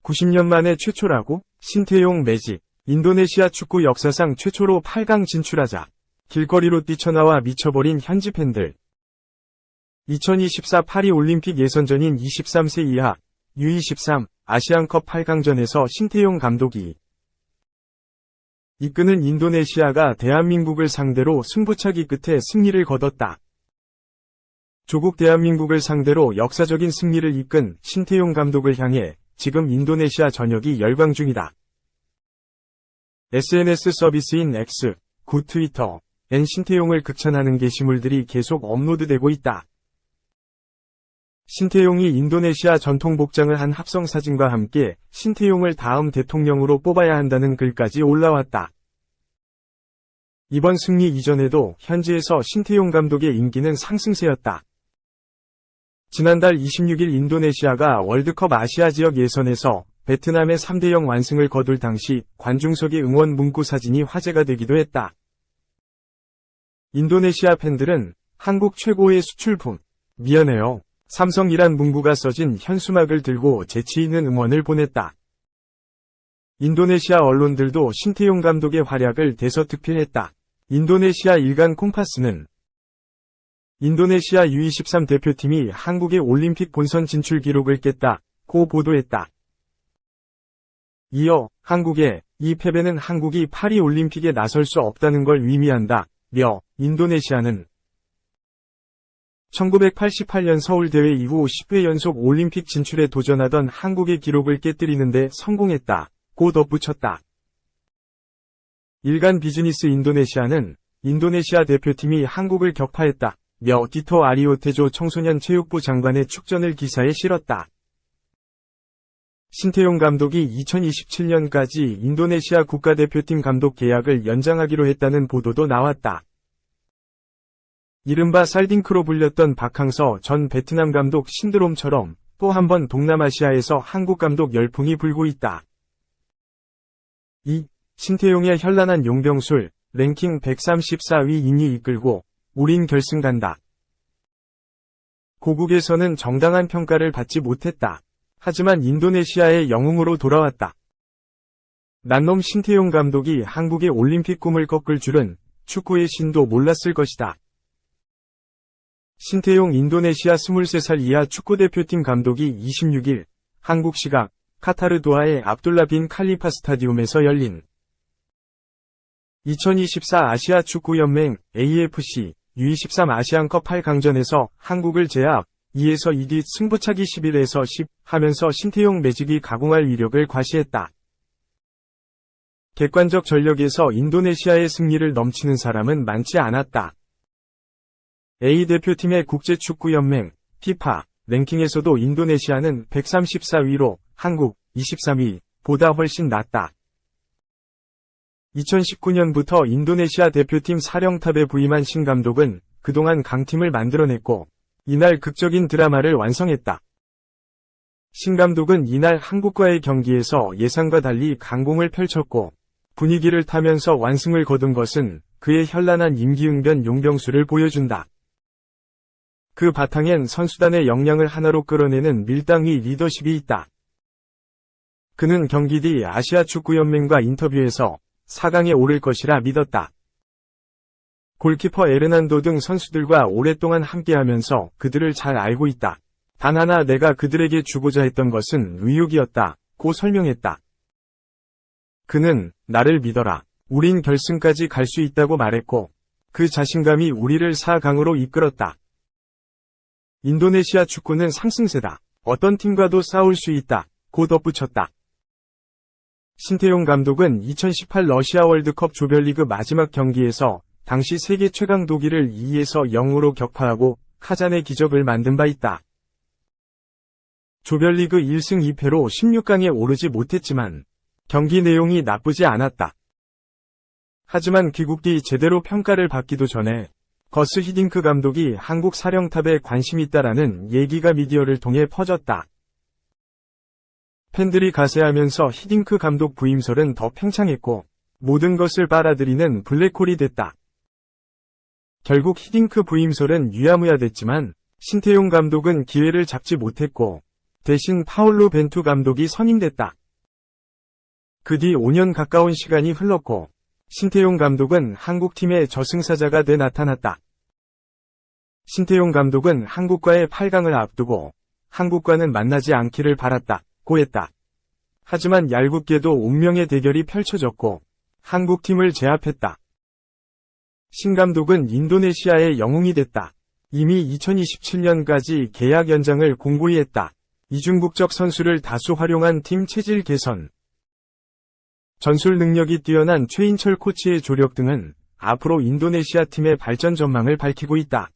(90년) 만에 최초라고? 신태용 매직. 인도네시아 축구 역사상 최초로 8강 진출하자 길거리로 뛰쳐나와 미쳐버린 현지 팬들. 2024 파리올림픽 예선전인 23세 이하 U23 아시안컵 8강전에서 신태용 감독이 이끄는 인도네시아가 대한민국을 상대로 승부차기 끝에 승리를 거뒀다. 조국 대한민국을 상대로 역사적인 승리를 이끈 신태용 감독을 향해 지금 인도네시아 전역이 열광 중이다. SNS 서비스인 X, 구 트위터, 엔 신태용을 극찬하는 게시물들이 계속 업로드되고 있다. 신태용이 인도네시아 전통 복장을 한 합성 사진과 함께 신태용을 다음 대통령으로 뽑아야 한다는 글까지 올라왔다. 이번 승리 이전에도 현지에서 신태용 감독의 인기는 상승세였다. 지난달 26일 인도네시아가 월드컵 아시아 지역 예선에서 베트남의 3대0 완승을 거둘 당시 관중석의 응원 문구 사진이 화제가 되기도 했다. 인도네시아 팬들은 한국 최고의 수출품, 미안해요, 삼성이란 문구가 써진 현수막을 들고 재치있는 응원을 보냈다. 인도네시아 언론들도 신태용 감독의 활약을 대서특필했다. 인도네시아 일간 콩파스는 인도네시아 U23 대표팀이 한국의 올림픽 본선 진출 기록을 깼다고 보도했다. 이어 한국의 이 패배는 한국이 파리올림픽에 나설 수 없다는 걸 의미한다며 인도네시아는 1988년 서울대회 이후 10회 연속 올림픽 진출에 도전하던 한국의 기록을 깨뜨리는 데 성공했다고 덧붙였다. 일간 비즈니스 인도네시아는 인도네시아 대표팀이 한국을 격파했다며 디토 아리오테조 청소년 체육부 장관의 축전을 기사에 실었다. 신태용 감독이 2027년까지 인도네시아 국가대표팀 감독 계약을 연장하기로 했다는 보도도 나왔다. 이른바 살딩크로 불렸던 박항서 전 베트남 감독 신드롬처럼 또 한 번 동남아시아에서 한국 감독 열풍이 불고 있다. 2. 신태용의 현란한 용병술, 랭킹 134위인이 이끌고 우린 결승 간다. 고국에서는 정당한 평가를 받지 못했다. 하지만 인도네시아의 영웅으로 돌아왔다. 난놈 신태용 감독이 한국의 올림픽 꿈을 꺾을 줄은 축구의 신도 몰랐을 것이다. 신태용 인도네시아 23살 이하 축구대표팀 감독이 26일 한국 시각 카타르 도하의 압둘라 빈 칼리파 스타디움에서 열린 2024 아시아 축구연맹 AFC U23 아시안컵 8강전에서 한국을 제압 2에서 2기 승부차기 11에서 10 하면서 신태용 매직이 가공할 위력을 과시했다. 객관적 전력에서 인도네시아의 승리를 넘치는 사람은 많지 않았다. A 대표팀의 국제축구연맹 FIFA 랭킹에서도 인도네시아는 134위로 한국 23위보다 훨씬 낮다. 2019년부터 인도네시아 대표팀 사령탑에 부임한 신 감독은 그동안 강팀을 만들어냈고 이날 극적인 드라마를 완성했다. 신 감독은 이날 한국과의 경기에서 예상과 달리 강공을 펼쳤고 분위기를 타면서 완승을 거둔 것은 그의 현란한 임기응변 용병술을 보여준다. 그 바탕엔 선수단의 역량을 하나로 끌어내는 밀당의 리더십이 있다. 그는 경기 뒤 아시아 축구연맹과 인터뷰에서 4강에 오를 것이라 믿었다. 골키퍼 에르난도 등 선수들과 오랫동안 함께하면서 그들을 잘 알고 있다. 단 하나 내가 그들에게 주고자 했던 것은 의욕이었다고 설명했다. 그는 나를 믿어라. 우린 결승까지 갈 수 있다고 말했고 그 자신감이 우리를 4강으로 이끌었다. 인도네시아 축구는 상승세다. 어떤 팀과도 싸울 수 있다고 덧붙였다. 신태용 감독은 2018 러시아 월드컵 조별리그 마지막 경기에서 당시 세계 최강 독일을 2에서 0으로 격파하고 카잔의 기적을 만든 바 있다. 조별리그 1승 2패로 16강에 오르지 못했지만 경기 내용이 나쁘지 않았다. 하지만 귀국뒤 제대로 평가를 받기도 전에 거스 히딩크 감독이 한국 사령탑에 관심이 있다라는 얘기가 미디어를 통해 퍼졌다. 팬들이 가세하면서 히딩크 감독 부임설은 더 팽창했고 모든 것을 빨아들이는 블랙홀이 됐다. 결국 히딩크 부임설은 유야무야 됐지만 신태용 감독은 기회를 잡지 못했고 대신 파올로 벤투 감독이 선임됐다. 그 뒤 5년 가까운 시간이 흘렀고 신태용 감독은 한국팀의 저승사자가 돼 나타났다. 신태용 감독은 한국과의 8강을 앞두고 한국과는 만나지 않기를 바랐다고 했다. 하지만 얄궂게도 운명의 대결이 펼쳐졌고 한국팀을 제압했다. 신 감독은 인도네시아의 영웅이 됐다. 이미 2027년까지 계약 연장을 공고히 했다. 이중국적 선수를 다수 활용한 팀 체질 개선, 전술 능력이 뛰어난 최인철 코치의 조력 등은 앞으로 인도네시아 팀의 발전 전망을 밝히고 있다.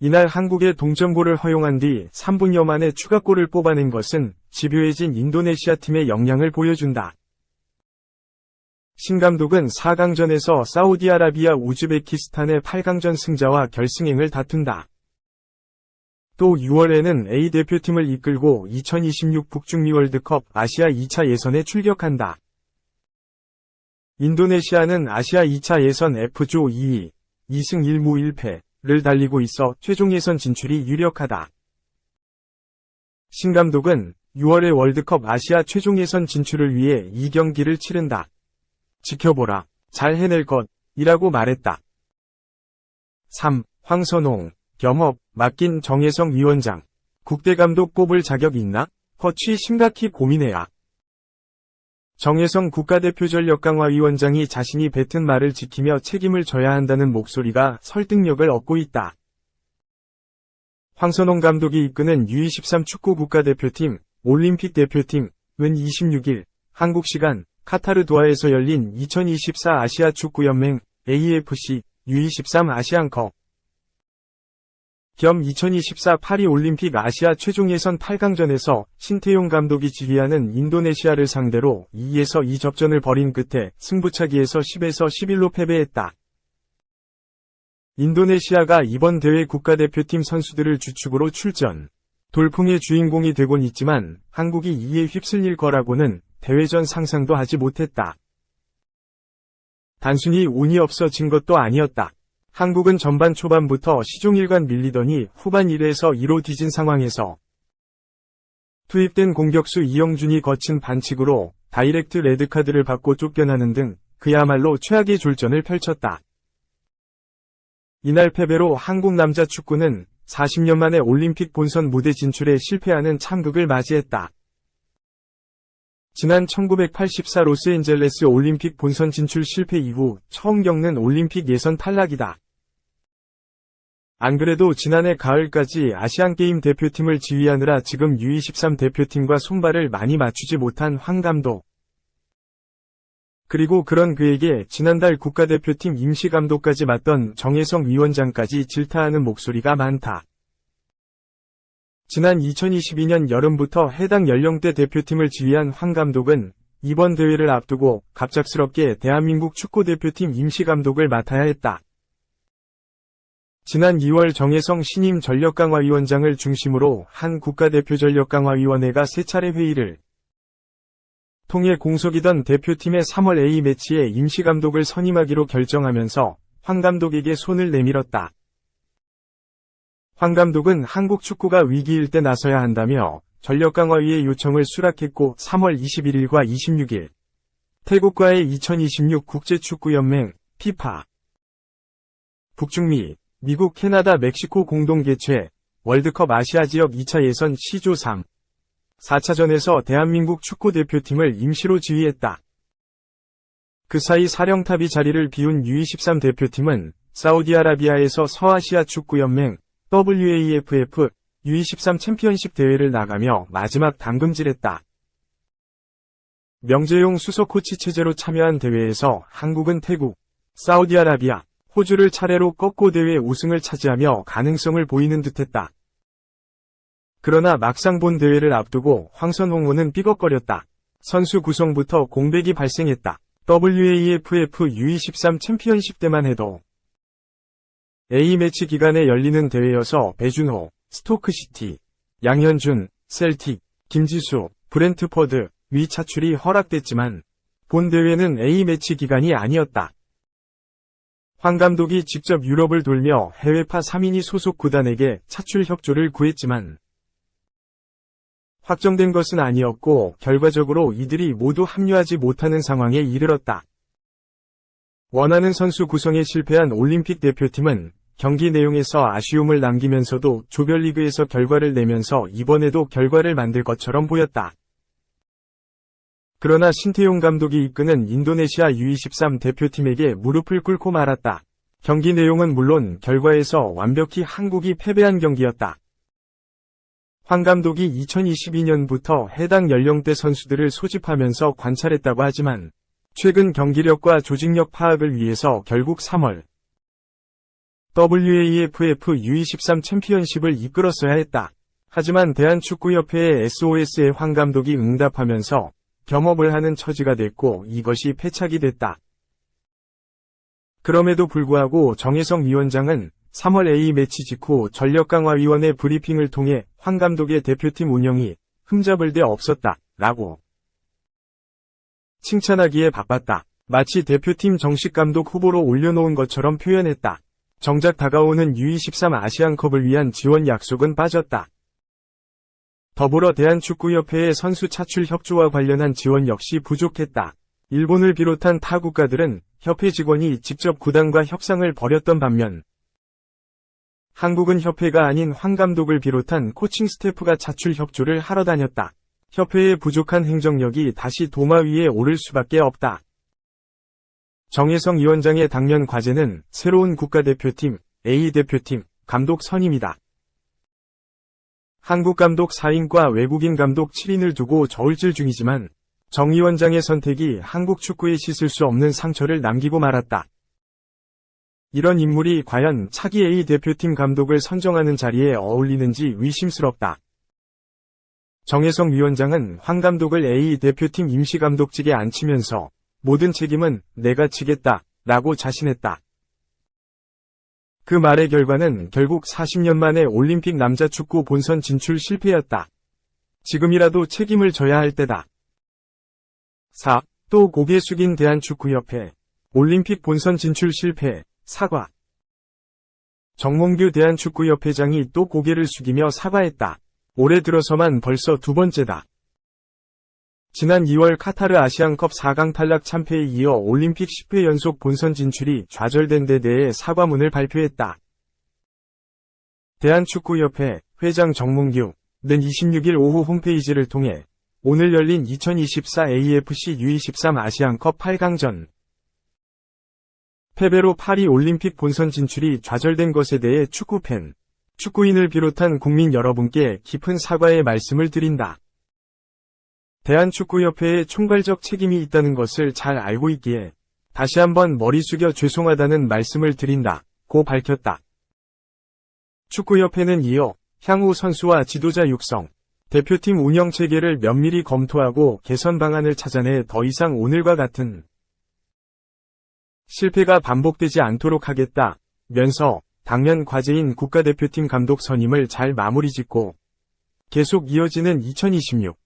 이날 한국의 동점골을 허용한 뒤 3분여 만에 추가골을 뽑아낸 것은 집요해진 인도네시아 팀의 역량을 보여준다. 신 감독은 4강전에서 사우디아라비아 우즈베키스탄의 8강전 승자와 결승행을 다툰다. 또 6월에는 A 대표팀을 이끌고 2026 북중미 월드컵 아시아 2차 예선에 출격한다. 인도네시아는 아시아 2차 예선 F조 2위, 2승 1무 1패를 달리고 있어 최종 예선 진출이 유력하다. 신 감독은 6월의 월드컵 아시아 최종 예선 진출을 위해 2경기를 치른다. 지켜보라. 잘 해낼 것 이라고 말했다. 3. 황선홍, 겸업, 맡긴 정혜성 위원장. 국대감독 뽑을 자격 있나? 거취 심각히 고민해야. 정혜성 국가대표 전력강화위원장이 자신이 뱉은 말을 지키며 책임을 져야 한다는 목소리가 설득력을 얻고 있다. 황선홍 감독이 이끄는 U23 축구 국가대표팀, 올림픽 대표팀은 26일 한국 시간 카타르 도하에서 열린 2024 아시아 축구연맹 AFC U23 아시안컵 겸 2024 파리 올림픽 아시아 최종 예선 8강전에서 신태용 감독이 지휘하는 인도네시아를 상대로 2에서 2 접전을 벌인 끝에 승부차기에서 10에서 11로 패배했다. 인도네시아가 이번 대회 국가대표팀 선수들을 주축으로 출전. 돌풍의 주인공이 되곤 있지만 한국이 이에 휩쓸릴 거라고는 대회전 상상도 하지 못했다. 단순히 운이 없어진 것도 아니었다. 한국은 전반 초반부터 시종일관 밀리더니 후반 1에서 2로 뒤진 상황에서 투입된 공격수 이영준이 거친 반칙으로 다이렉트 레드카드를 받고 쫓겨나는 등 그야말로 최악의 졸전을 펼쳤다. 이날 패배로 한국 남자 축구는 40년 만에 올림픽 본선 무대 진출에 실패하는 참극을 맞이했다. 지난 1984 로스앤젤레스 올림픽 본선 진출 실패 이후 처음 겪는 올림픽 예선 탈락이다. 안 그래도 지난해 가을까지 아시안게임 대표팀을 지휘하느라 지금 U23 대표팀과 손발을 많이 맞추지 못한 황 감독. 그리고 그런 그에게 지난달 국가대표팀 임시감독까지 맡던 정혜성 위원장까지 질타하는 목소리가 많다. 지난 2022년 여름부터 해당 연령대 대표팀을 지휘한 황 감독은 이번 대회를 앞두고 갑작스럽게 대한민국 축구대표팀 임시감독을 맡아야 했다. 지난 2월 정혜성 신임 전력강화위원장을 중심으로 한 국가대표 전력강화위원회가 3차례 회의를 통해 공석이던 대표팀의 3월 A매치에 임시감독을 선임하기로 결정하면서 황 감독에게 손을 내밀었다. 황 감독은 한국 축구가 위기일 때 나서야 한다며 전력강화위의 요청을 수락했고 3월 21일과 26일 태국과의 2026 국제축구연맹 FIFA 북중미, 미국, 캐나다, 멕시코 공동 개최 월드컵 아시아 지역 2차 예선 C조 3, 4차전에서 대한민국 축구대표팀을 임시로 지휘했다. 그 사이 사령탑이 자리를 비운 U23 대표팀은 사우디아라비아에서 서아시아 축구연맹 WAFF U23 챔피언십 대회를 나가며 마지막 당금질했다. 명재용 수석 코치 체제로 참여한 대회에서 한국은 태국, 사우디아라비아, 호주를 차례로 꺾고 대회 우승을 차지하며 가능성을 보이는 듯했다. 그러나 막상 본 대회를 앞두고 황선홍은 삐걱거렸다. 선수 구성부터 공백이 발생했다. WAFF U23 챔피언십 때만 해도 A매치 기간에 열리는 대회여서 배준호, 스토크시티, 양현준, 셀틱, 김지수, 브렌트퍼드, 위 차출이 허락됐지만 본 대회는 A매치 기간이 아니었다. 황 감독이 직접 유럽을 돌며 해외파 3인이 소속 구단에게 차출 협조를 구했지만 확정된 것은 아니었고 결과적으로 이들이 모두 합류하지 못하는 상황에 이르렀다. 원하는 선수 구성에 실패한 올림픽 대표팀은 경기 내용에서 아쉬움을 남기면서도 조별리그에서 결과를 내면서 이번에도 결과를 만들 것처럼 보였다. 그러나 신태용 감독이 이끄는 인도네시아 U23 대표팀에게 무릎을 꿇고 말았다. 경기 내용은 물론 결과에서 완벽히 한국이 패배한 경기였다. 황 감독이 2022년부터 해당 연령대 선수들을 소집하면서 관찰했다고 하지만 최근 경기력과 조직력 파악을 위해서 결국 3월 WAFF U23 챔피언십을 이끌었어야 했다. 하지만 대한축구협회의 SOS에 황 감독이 응답하면서 겸업을 하는 처지가 됐고 이것이 패착이 됐다. 그럼에도 불구하고 정혜성 위원장은 3월 A매치 직후 전력강화위원회 브리핑을 통해 황 감독의 대표팀 운영이 흠잡을 데 없었다 라고 칭찬하기에 바빴다. 마치 대표팀 정식 감독 후보로 올려놓은 것처럼 표현했다. 정작 다가오는 U23 아시안컵을 위한 지원 약속은 빠졌다. 더불어 대한축구협회의 선수 차출 협조와 관련한 지원 역시 부족했다. 일본을 비롯한 타 국가들은 협회 직원이 직접 구단과 협상을 벌였던 반면 한국은 협회가 아닌 황 감독을 비롯한 코칭 스태프가 차출 협조를 하러 다녔다. 협회의 부족한 행정력이 다시 도마 위에 오를 수밖에 없다. 정혜성 위원장의 당면 과제는 새로운 국가대표팀, A대표팀, 감독 선임이다. 한국 감독 4인과 외국인 감독 7인을 두고 저울질 중이지만 정 위원장의 선택이 한국 축구에 씻을 수 없는 상처를 남기고 말았다. 이런 인물이 과연 차기 A대표팀 감독을 선정하는 자리에 어울리는지 의심스럽다. 정혜성 위원장은 황 감독을 A대표팀 임시감독직에 앉히면서 모든 책임은 내가 지겠다 라고 자신했다. 그 말의 결과는 결국 40년 만에 올림픽 남자축구 본선 진출 실패였다. 지금이라도 책임을 져야 할 때다. 4. 또 고개 숙인 대한축구협회. 올림픽 본선 진출 실패, 사과. 정몽규 대한축구협회장이 또 고개를 숙이며 사과했다. 올해 들어서만 벌써 두 번째다. 지난 2월 카타르 아시안컵 4강 탈락 참패에 이어 올림픽 10회 연속 본선 진출이 좌절된 데 대해 사과문을 발표했다. 대한축구협회 회장 정몽규는 26일 오후 홈페이지를 통해 오늘 열린 2024 AFC U23 아시안컵 8강전 패배로 파리 올림픽 본선 진출이 좌절된 것에 대해 축구팬, 축구인을 비롯한 국민 여러분께 깊은 사과의 말씀을 드린다. 대한축구협회에 총괄적 책임이 있다는 것을 잘 알고 있기에 다시 한번 머리 숙여 죄송하다는 말씀을 드린다 고 밝혔다. 축구협회는 이어 향후 선수와 지도자 육성, 대표팀 운영 체계를 면밀히 검토하고 개선 방안을 찾아내 더 이상 오늘과 같은 실패가 반복되지 않도록 하겠다 면서 당면 과제인 국가대표팀 감독 선임을 잘 마무리 짓고 계속 이어지는 2026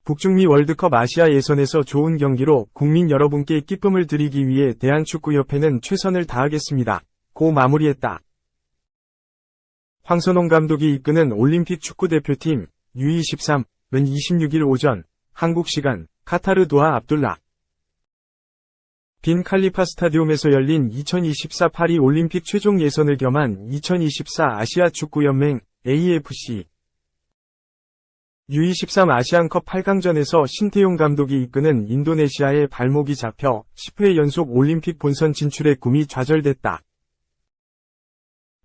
북중미 월드컵 아시아 예선에서 좋은 경기로 국민 여러분께 기쁨을 드리기 위해 대한축구협회는 최선을 다하겠습니다 고 마무리했다. 황선홍 감독이 이끄는 올림픽 축구대표팀 U23은 26일 오전 한국 시간 카타르 도하 압둘라 빈 칼리파 스타디움에서 열린 2024 파리 올림픽 최종 예선을 겸한 2024 아시아 축구연맹 AFC U23 아시안컵 8강전에서 신태용 감독이 이끄는 인도네시아의 발목이 잡혀 10회 연속 올림픽 본선 진출의 꿈이 좌절됐다.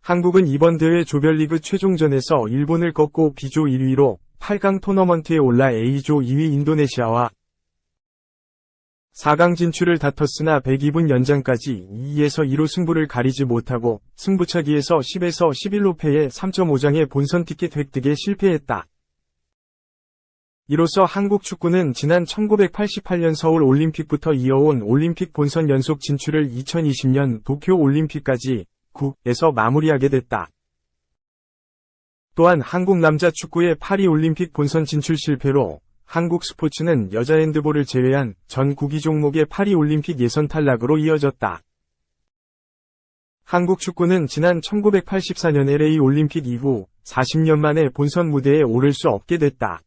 한국은 이번 대회 조별리그 최종전에서 일본을 꺾고 B조 1위로 8강 토너먼트에 올라 A조 2위 인도네시아와 4강 진출을 다퉜으나 102분 연장까지 2에서 2로 승부를 가리지 못하고 승부차기에서 10에서 11로 패해 3.5장의 본선 티켓 획득에 실패했다. 이로써 한국 축구는 지난 1988년 서울 올림픽부터 이어온 올림픽 본선 연속 진출을 2020년 도쿄 올림픽까지 9에서 마무리하게 됐다. 또한 한국 남자 축구의 파리 올림픽 본선 진출 실패로 한국 스포츠는 여자 핸드볼을 제외한 전 구기 종목의 파리 올림픽 예선 탈락으로 이어졌다. 한국 축구는 지난 1984년 LA 올림픽 이후 40년 만에 본선 무대에 오를 수 없게 됐다.